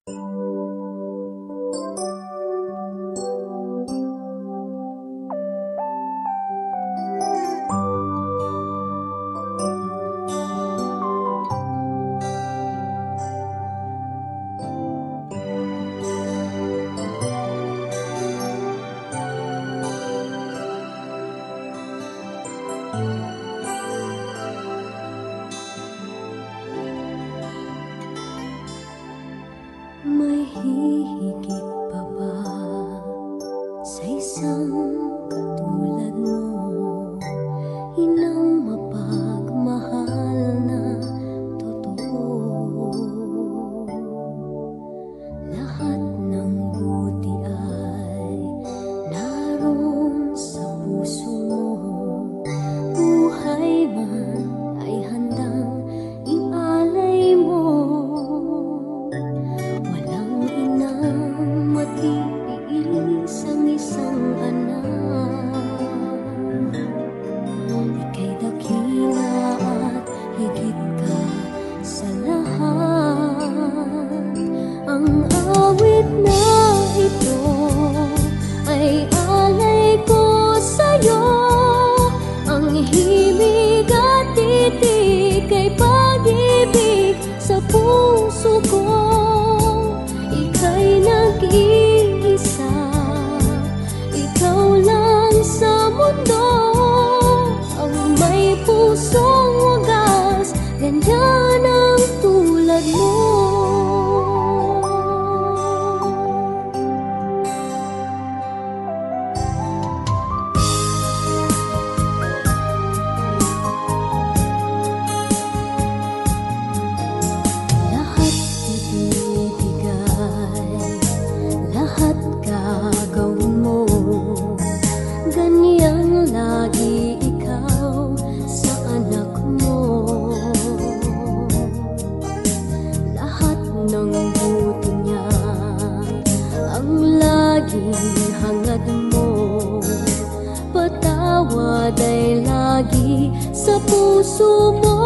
May hihigit pa ba sa isang katulad mo? Inang mapagmahal na totoo. Lahat ng buti ay naroon sa puso mo. Buhay man ay handang ialay mo. Walang inang matiis ang isang anak. Ika'y dakila at higit ka sa lahat. Ang awit na ito ay alay ko sa'yo. Ang himig at titig ay pag-ibig sa puso ko. Ika'y nag-iisa, ikaw lang sa mundo. Ang may pusong wagas, ganyan ang tulad mo. Lahat ibibigay, lahat gagawin mo. Ganyang lagi ikaw sa anak mo. Lahat ng buti niya ang laging hangad mo. Patawad ay lagi sa puso mo.